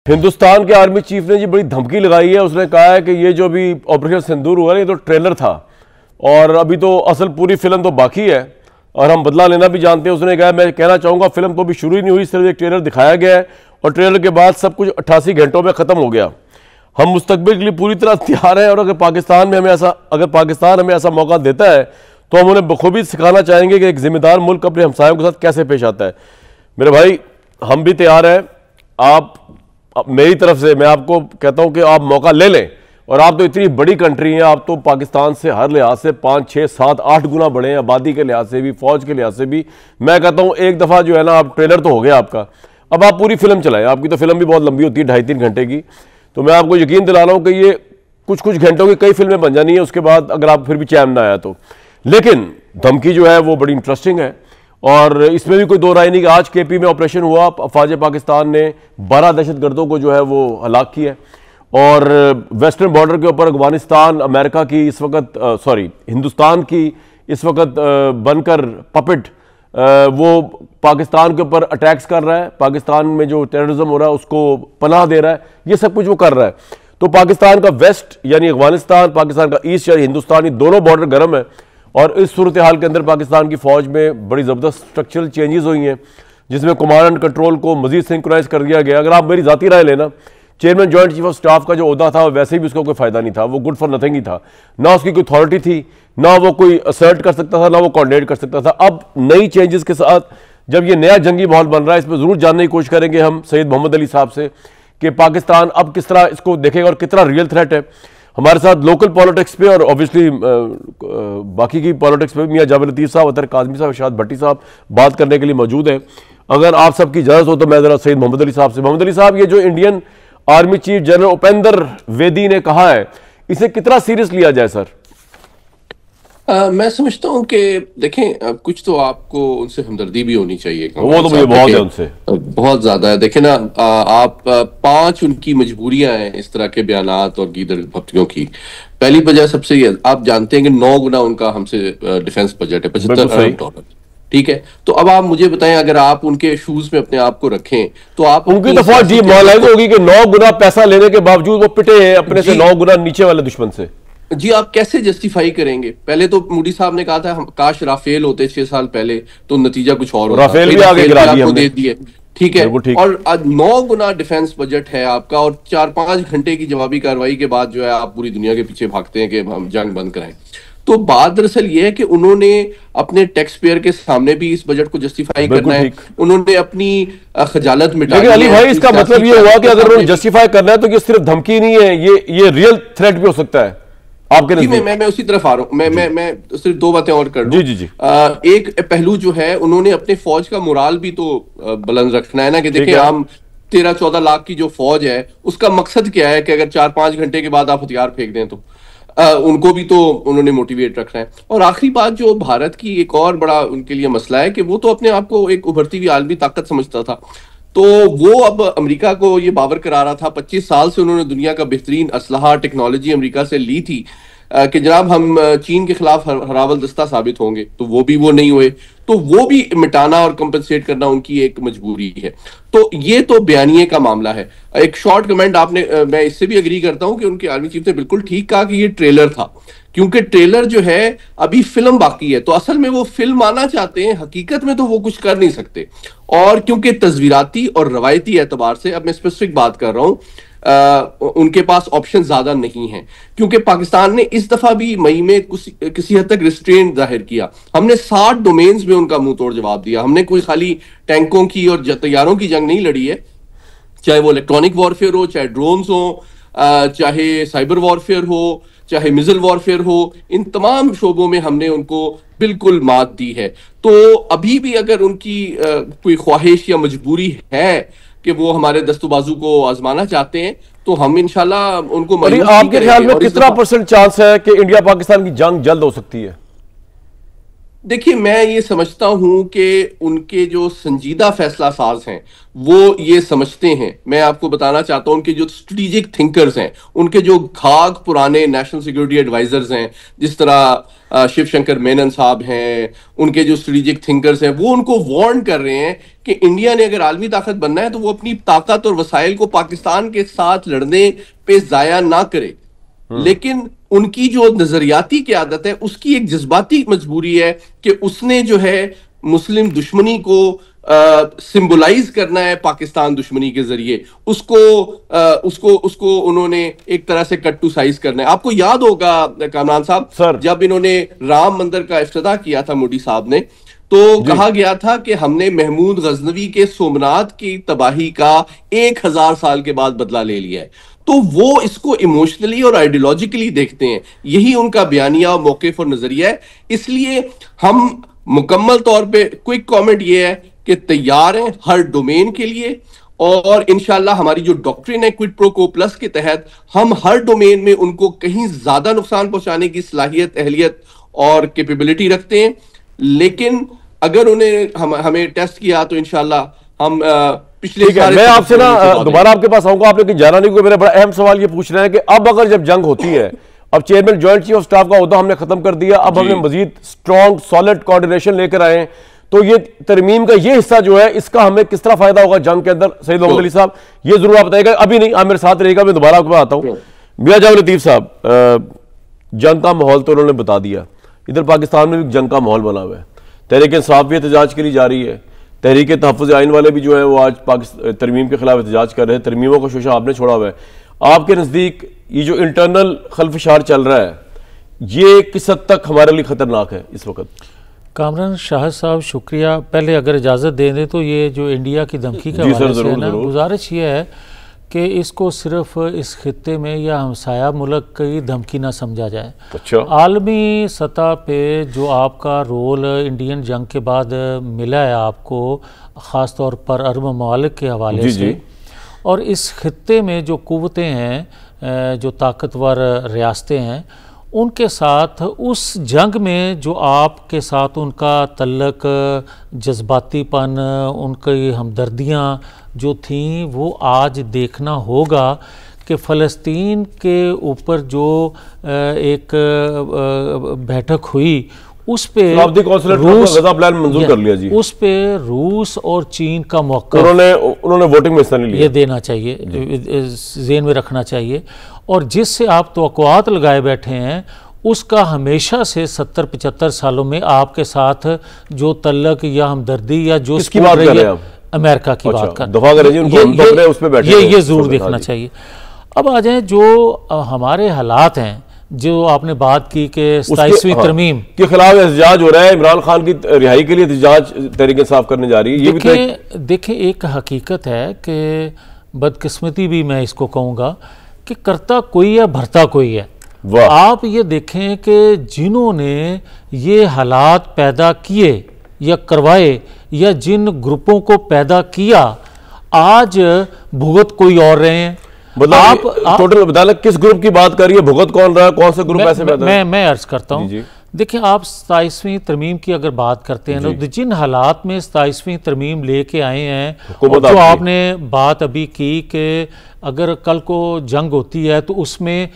हिंदुस्तान के army chief ने जी बड़ी धमकी लगाई है। उसने कहा है कि ये जो भी ऑपरेशन सिंदूर हुआ है ये तो ट्रेलर था और अभी तो असल पूरी फिल्म तो बाकी है और हम बदला लेना भी जानते हैं। उसने कहा मैं कहना चाहूँगा फिल्म तो अभी शुरू ही नहीं हुई, सिर्फ एक ट्रेलर दिखाया गया है और ट्रेलर के बाद सब कुछ 88 घंटों में ख़त्म हो गया। हम मुस्तकबिल के लिए पूरी तरह तैयार हैं और अगर पाकिस्तान हमें ऐसा मौका देता है तो हम उन्हें बखूबी सिखाना चाहेंगे कि एक जिम्मेदार मुल्क अपने हमसायों के साथ कैसे पेश आता है। मेरे भाई हम भी तैयार हैं। आप मेरी तरफ से मैं आपको कहता हूं कि आप मौका ले लें और आप तो इतनी बड़ी कंट्री हैं, आप तो पाकिस्तान से हर लिहाज से 5, 6, 7, 8 गुना बड़े हैं, आबादी के लिहाज से भी, फौज के लिहाज से भी। मैं कहता हूं एक दफ़ा जो है ना, आप ट्रेलर तो हो गया आपका, अब आप पूरी फिल्म चलाएं। आपकी तो फिल्म भी बहुत लंबी होती है, 2.5-3 घंटे की। तो मैं आपको यकीन दिला रहा हूं कि ये कुछ घंटों की कई फिल्में बन जानी है उसके बाद, अगर आप फिर भी चैन ना आया तो। लेकिन धमकी जो है वो बड़ी इंटरेस्टिंग है और इसमें भी कोई दो राय नहीं कि आज केपी में ऑपरेशन हुआ, अफवाज पाकिस्तान ने 12 दहशतगर्दों को जो है वो हलाक किया और वेस्टर्न बॉर्डर के ऊपर अफगानिस्तान अमेरिका की इस वक्त हिंदुस्तान की इस वक्त बनकर पपेट वो पाकिस्तान के ऊपर अटैक्स कर रहा है, पाकिस्तान में जो टेररिज्म हो रहा है उसको पनाह दे रहा है, ये सब कुछ वो कर रहा है। तो पाकिस्तान का वेस्ट यानी अफगानिस्तान, पाकिस्तान का ईस्ट यानी हिंदुस्तान, ये दोनों बॉर्डर गर्म है और इस सूरत हाल के अंदर पाकिस्तान की फौज में बड़ी ज़बरदस्त स्ट्रक्चरल चेंजेस हुई हैं जिसमें कमांड एंड कंट्रोल को मजीद सिंक्रोनाइज कर दिया गया। अगर आप मेरी ज़ाती राय लेना, chairman joint chief of staff का जो ओहदा था वैसे भी उसका कोई फायदा नहीं था, वो गुड फॉर नथिंग ही था। ना उसकी कोई अथॉरिटी थी, ना वो कोई असर्ट कर सकता था, ना वो कोऑर्डिनेट कर सकता था। अब नई चेंजेस के साथ जब ये नया जंगी माहौल बन रहा है, इसमें ज़रूर जानने की कोशिश करेंगे हम सैयद मोहम्मद अली साहब से कि पाकिस्तान अब किस तरह इसको देखेगा और कितना रियल थ्रेट है। हमारे साथ लोकल पॉलिटिक्स पे और ऑब्वियसली बाकी की पॉलिटिक्स पे मियां जावेद लतीफ़ साहब, अतर काज़मी साहब, इरशाद भट्टी साहब बात करने के लिए मौजूद हैं। अगर आप सबकी इजाज़त हो तो मैं ज़रा सैयद मोहम्मद अली साहब से, मोहम्मद अली साहब, ये जो Indian army chief general Upendra Dwivedi ने कहा है, इसे कितना सीरियस लिया जाए सर? मैं समझता हूँ कि देखें, कुछ तो आपको उनसे हमदर्दी भी होनी चाहिए। वो तो मुझे बहुत है, उनसे बहुत ज्यादा है। देखें ना, आप 5 उनकी मजबूरियां हैं इस तरह के बयानात और गीदड़ भपतियों की। पहली वजह सबसे ये, आप जानते हैं कि 9 गुना उनका हमसे डिफेंस बजट है, $75 अरब। ठीक है, तो अब आप मुझे बताएं, अगर आप उनके शूज में अपने आप को रखें तो आप उनकी तो फौज जी मौलाइज होगी कि 9 गुना पैसा लेने के बावजूद वो पिटे हैं अपने से 9 गुना नीचे वाले दुश्मन से। जी, आप कैसे जस्टिफाई करेंगे? पहले तो मोदी साहब ने कहा था हम काश राफेल होते 6 साल पहले तो नतीजा कुछ और होता। राफेल भी आगे गिरा दिया दे दिए, ठीक है। और आज 9 गुना डिफेंस बजट है आपका और 4-5 घंटे की जवाबी कार्रवाई के बाद जो है आप पूरी दुनिया के पीछे भागते हैं कि हम जंग बंद कराएं। तो बात दरअसल ये है कि उन्होंने अपने टैक्स पेयर के सामने भी इस बजट को जस्टिफाई करना है, उन्होंने अपनी खजालत मिटानी है। अली भाई, इसका मतलब ये हुआ कि अगर उन्होंने जस्टिफाई करना है तो ये सिर्फ धमकी नहीं है, ये रियल थ्रेट भी हो सकता है आपके नजदीक? मैं उसी तरफ आ रहा हूँ। मैं सिर्फ 2 बातें और कर दूं। जी। एक पहलू जो है, उन्होंने अपने फौज का मोराल भी तो बुलंद रखना है ना, कि देखिए हम 13-14 लाख की जो फौज है उसका मकसद क्या है कि अगर 4-5 घंटे के बाद आप हथियार फेंक दें तो उनको भी तो उन्होंने मोटिवेट रखना है। और आखिरी बात, जो भारत की एक और बड़ा उनके लिए मसला है कि वो तो अपने आप को एक उभरती हुई आलमी ताकत समझता था, तो वो अब अमेरिका को ये बावर करा रहा था। 25 साल से उन्होंने दुनिया का बेहतरीन असलहा टेक्नोलॉजी अमेरिका से ली थी कि जनाब हम चीन के खिलाफ हरावल दस्ता साबित होंगे, तो वो नहीं हुए। तो वो भी मिटाना और कंपनसेट करना उनकी एक मजबूरी है। तो ये तो बयानिए का मामला है। एक शॉर्ट कमेंट आपने, मैं इससे भी एग्री करता हूं कि उनके आर्मी चीफ ने बिल्कुल ठीक कहा कि ये ट्रेलर था, क्योंकि ट्रेलर जो है अभी फिल्म बाकी है। तो असल में वो फिल्म आना चाहते हैं, हकीकत में तो वो कुछ कर नहीं सकते। और क्योंकि तस्वीराती और रवायती एतबार से, अब मैं स्पेसिफिक बात कर रहा हूं, उनके पास ऑप्शन ज्यादा नहीं है, क्योंकि पाकिस्तान ने इस दफा भी मई में किसी हद तक रिस्ट्रेंट जाहिर किया। हमने 60 डोमेन्स में उनका मुंह तोड़ जवाब दिया। हमने कोई खाली टैंकों की और तैयारों की जंग नहीं लड़ी है, चाहे वो इलेक्ट्रॉनिक वॉरफेयर हो, चाहे ड्रोन्स हो, चाहे साइबर वॉरफेयर हो, चाहे मिसाइल वॉरफेयर हो, इन तमाम शोबों में हमने उनको बिल्कुल मात दी है। तो अभी भी अगर उनकी कोई ख्वाहिश या मजबूरी है कि वो हमारे दस्तबाजू को आजमाना चाहते हैं, तो हम इंशाल्लाह उनको आपके ख्याल में कितना % चांस है कि इंडिया पाकिस्तान की जंग जल्द हो सकती है? देखिए, मैं ये समझता हूं कि उनके जो संजीदा फैसला साज हैं वो ये समझते हैं। मैं आपको बताना चाहता हूं, उनके जो स्ट्रेटेजिक थिंकर्स हैं, उनके जो घाघ पुराने नेशनल सिक्योरिटी एडवाइजर्स हैं, जिस तरह शिव शंकर मेनन साहब हैं, उनके जो स्ट्रेटेजिक थिंकर्स हैं, वो उनको वार्न कर रहे हैं कि इंडिया ने अगर आलमी ताकत बनना है तो वो अपनी ताकत और वसाइल को पाकिस्तान के साथ लड़ने पे जाया ना करे। लेकिन उनकी जो नजरियाती क़यादत है उसकी एक जज्बाती मजबूरी है कि उसने जो है मुस्लिम दुश्मनी को सिंबलाइज करना है पाकिस्तान दुश्मनी के जरिए, उसको उन्होंने एक तरह से कट टू साइज करना है। आपको याद होगा कामरान साहब, जब इन्होंने राम मंदिर का इफ्तिताह किया था मोदी साहब ने, तो कहा गया था कि हमने महमूद गजनवी के सोमनाथ की तबाही का 1000 साल के बाद बदला ले लिया है। तो वो इसको इमोशनली और आइडियोलॉजिकली देखते हैं, यही उनका बयानिया और मौक़िफ़ और नजरिया है। इसलिए हम मुकम्मल तौर पे क्विक कमेंट ये है कि तैयार हैं हर डोमेन के लिए, और इंशाल्लाह हमारी जो डॉक्ट्रिन है क्विड प्रो को प्लस के तहत हम हर डोमेन में उनको कहीं ज्यादा नुकसान पहुंचाने की सलाहियत, अहलियत और कैपेबिलिटी रखते हैं। लेकिन अगर उन्हें हमें टेस्ट किया तो इंशाल्लाह हम पिछले मैं आपसे ना दोबारा आपके पास आऊंगा। आप लेकिन जाना नहीं, को मेरा बड़ा अहम सवाल ये पूछ रहे हैं कि अब अगर जब जंग होती है, अब chairman joint chief of staff का ओहदा हमने खत्म कर दिया, अब हमने मजीद स्ट्रॉन्ग सॉलिड कोऑर्डिनेशन लेकर आए, तो ये तरमीम का ये हिस्सा जो है इसका हमें किस तरह फायदा होगा जंग के अंदर? सईद मोहम्मद अली साहब ये जरूर आप बताइएगा। अभी नहीं, आप मेरे साथ रहेगा, मैं दोबारा आपके पास आता हूँ। मियां जावेद लतीफ साहब, जंग का माहौल तो उन्होंने बता दिया, इधर पाकिस्तान में भी जंग का माहौल बना हुआ है, तहरीक इंसाफ भी एहतजाज के लिए जा रही है, तहरीक तहफ़्फ़ुज़ आइन वाले भी जो है वो आज पाकिस्तान तरमीम के खिलाफ एहतजाज कर रहे हैं। तरमीमों का शोशा आपने छोड़ा हुआ है। आपके नज़दीक ये जो इंटरनल खलफशार चल रहा है, ये किस हद तक हमारे लिए खतरनाक है इस वक्त? कामरान शाहिद साहब शुक्रिया। पहले अगर इजाज़त दे दें तो ये जो इंडिया की धमकी का हवाले से है ना, गुजारिश ये है कि इसको सिर्फ इस खित्ते में या हमसाया मुल्क की धमकी ना समझा जाए। अच्छा, आलमी सतह पे जो आपका रोल इंडियन जंग के बाद मिला है आपको, ख़ास तौर पर अरब ममालिक के हवाले से, और इस खित्ते में जो कुव्वतें हैं, जो ताकतवर रियासतें हैं, उनके साथ उस जंग में जो आपके साथ उनका तल्लक, जज्बातीपन, उनकी हमदर्दियाँ जो थीं, वो आज देखना होगा कि फ़लस्तीन के ऊपर जो एक बैठक हुई उस पे रूस प्लान मंजूर कर लिया जी, उस पे रूस और चीन का मौका उन्होंने वोटिंग में हिस्सा नहीं लिया, ये देना चाहिए, ज़हन में रखना चाहिए। और जिससे आप तवक्कुआत लगाए बैठे हैं उसका हमेशा से 70-75 सालों में आपके साथ जो तल्लक या हमदर्दी या जो बात कर रहे हैं, अमेरिका की बात कर, ये जरूर देखना चाहिए। अब आ जाए जो हमारे हालात हैं, जो आपने बात की कि 27वीं तरमीम के खिलाफ एहतजाज हो रहा है, इमरान खान की रिहाई के लिए एहतजाज तहरीक इंसाफ करने जा रही है। ये भी देखिए एक हकीकत है कि बदकिस्मती भी मैं इसको कहूँगा कि करता कोई है भरता कोई है। आप ये देखें कि जिन्होंने ये हालात पैदा किए या करवाए या जिन ग्रुपों को पैदा किया, आज भुगत कोई और रहे हैं। आप टोटल बता, किस ग्रुप की बात कर रही है, भुगत कौन रहा है, कौन से ग्रुप ऐसे पैदा? मैं अर्ज करता हूँ। देखिए आप 27वीं तरमीम की अगर बात करते हैं ना, तो जिन हालात में 27वीं तरमीम लेके आए हैं, जो आपने बात अभी की कि अगर कल को जंग होती है तो उसमें